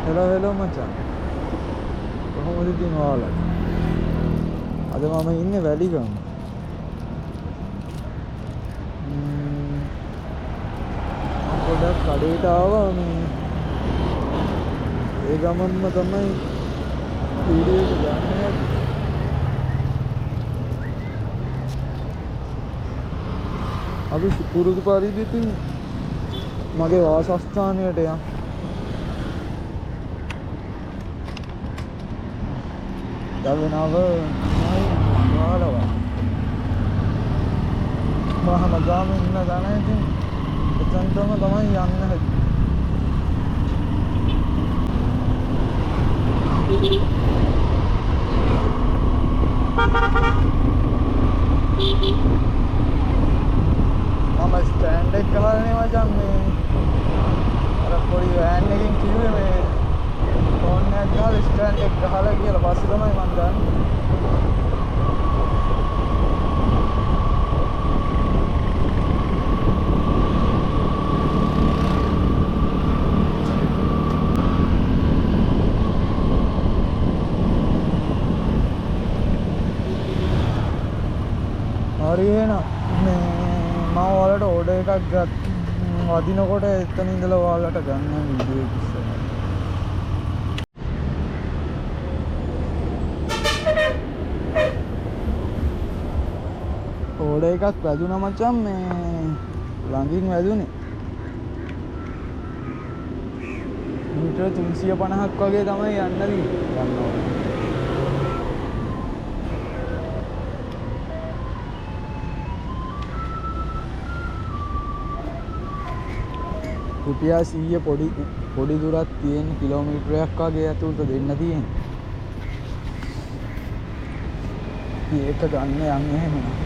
hello මචං. කොහොමද ඉතින් ඔයාලා? අද මම ඉන්නේ වැලිගම. පොඩක් කඩේට ආවා මේ. ඒ ගමන්ම තමයි වීඩියෝ එක ගන්න. අපි පුරුදු පරිදි ඉතින් මගේ වාසස්ථානයට යන්න. දවනව වාලව මහමගාම ඉන්න ගාන ඉතින් එතනටම තමයි යන්න හැදෙන්නේ. මම ස්ටෑන්ඩ් එක ගහලානේ මචං මේ අර පොඩි වෑන් එකකින් කිව්වේ මේ ෆෝන් එකක් ගහලා ස්ටෑන්ඩ් එක ගහලා කියලා පස්සේ තමයි මම ගන්නේ. හරි එහෙනම් මේ මම ඔයාලට ඕඩර් එකක් වදිනකොට එතන ඉඳලා ඔයාලට ගන්න වීඩියෝ එක ඉස්සරහ. ඕඩර් එකක් වැදුනා මචං මේ ළඟින් වැදුනේ. මීටර 350ක් වගේ තමයි යන්න ඕනේ. රුපියල් 100 පොඩි දුරක් තියෙන කිලෝමීටරයක් වගේ ඇතුළත දෙන්න තියෙන්නේ. ඒක ගන්න යන්නේ එහෙම නෑ.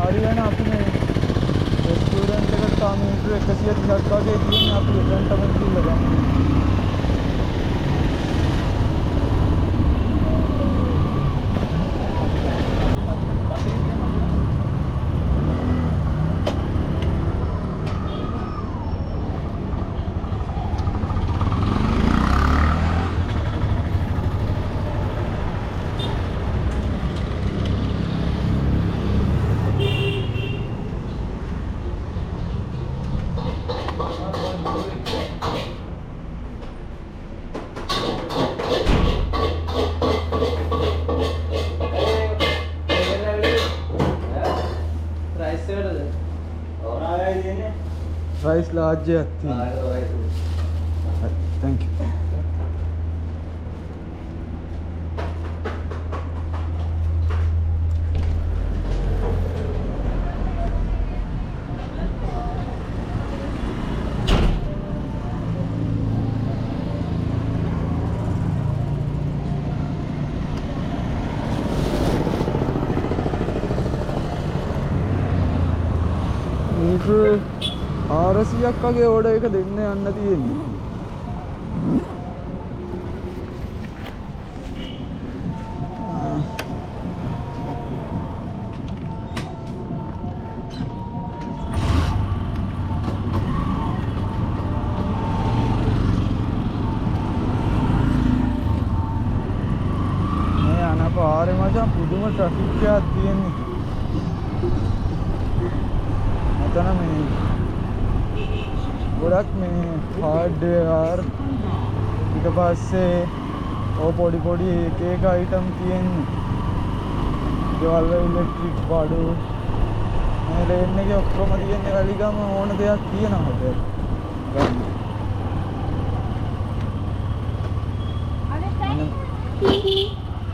හරියන අපි මේ රෙස්ටුරන්ට් එකට තාම මීටර 130ක් වගේ තියෙන අපි එතනටම ගිහිල්ලා ගමු. Rice large එකක් තියෙනවා. Thank you. මීටර 400ක් වගේ ඕඩර් එක දෙන්න යන්න තියෙන්නේ. මේ යන පාරේ මචං පුදුම ට්‍රැෆික් එකක් තියෙන්නේ. මෙතන මේ ගොඩක් මේ හાર્ඩ්වෙයාර් ඊට පස්සේ පොඩි එක අයිටම් තියෙන්නේ. ගෙවල් වල ඉලෙක්ට්‍රික් බඩු මේ ලේන් එකේ ඔක්කොම තියෙන්නේ වැලිගම ඕන දෙයක් තියෙනවා හොදට ගන්න.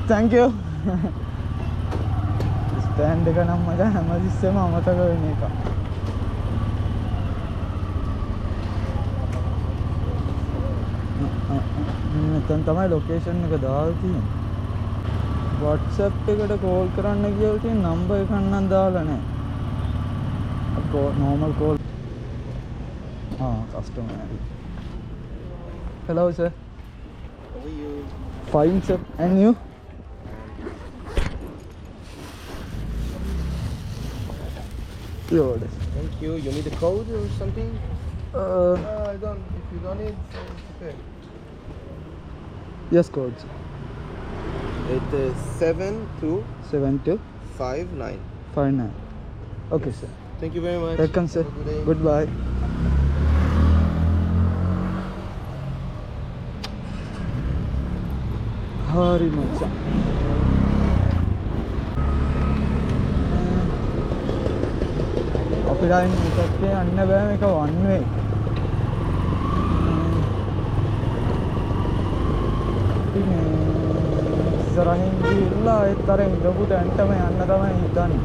Thank you. ස්ටෑන්ඩ් එක නම් මචං හැමතිස්සෙම අමතක වෙන එක. මෙතන තමයි ලොකේෂන් එක දාලා තියෙන්නේ. WhatsApp එකට කෝල් කරන්න කියලා තියෙන නම්බර් එකක් නම් දාලා නැහැ. Normal call. Customer. Hello, sir. How are you? Fine, sir. And you? Lord. Thank you. You need a code or something? I don't. If you don't need, it's okay. Yes, codes. It is 7259. 7259. Okay, sir. Thank you very much. Welcome, sir. Have a good day. Goodbye. Hari macam. Tapi dah ini tak anna bෑ මේක one way. ඉස්සරහින් ගිහිල්ලා ඒතර ඉඳපු තැනටම යන්න තමයි හිතන්නේ.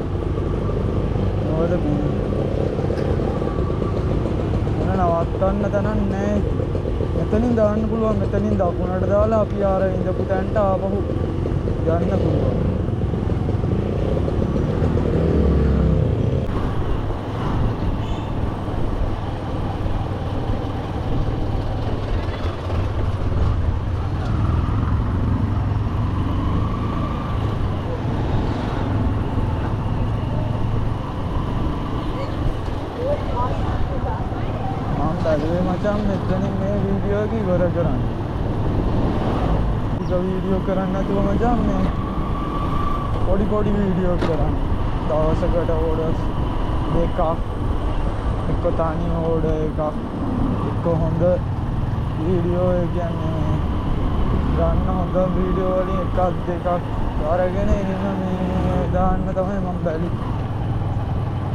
මොකද මොන නවත්තන්න තැනක් නැහැ. මෙතනින් දාන්න පුළුවන්. මෙතනින් දකුණට දාලා අපි ආර ඉඳපු තැනට ආපහු යන්න පුළුවන්. බැලුවේ මචං මෙතනින් මේ වීඩියෝ එක ඉවර කරන්න. ඒක වීඩියෝ කරන්න නැතුව මචං මේ පොඩි වීඩියෝ කරන්න. දවසකට ඕඩර්ස් දෙකක් එක්ක තනි ඕඩර් එකක් එක්ක හොඳ වීඩියෝ ඒ කියන්නේ ගන්න හොඳ වීඩියෝ වලින් එකක් දෙකක් අරගෙන එහෙම මේ දාන්න තමයි මම බැලි.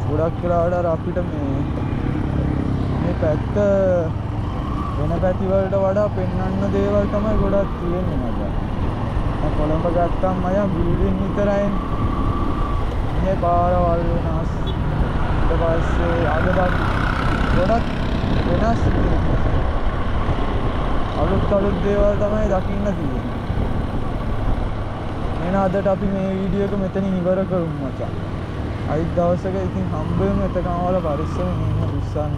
ගොඩක් වෙලාවට අපිට මේ පැත්ත වෙන පැති වලට වඩා පෙන්වන්න දේවල් තමයි ගොඩක් තියෙන්නේ මට. මම කොළඹ ගත්තම මම බිල්ඩින් විතරයි. මේ පාරවල් වෙනස්. ඊට පස්සේ අදවත් ගොඩක් වෙනස් අලුත් දේවල් තමයි දකින්න තියෙන්නේ. එහෙනම් අදට අපි මේ වීඩියෝ එක මෙතනින් ඉවර කරමු මචං. අයිත් දවසක ඉතින් හම්බෙමු එතකම වල පරිස්සමෙන් ඉන්න උස්සන්න.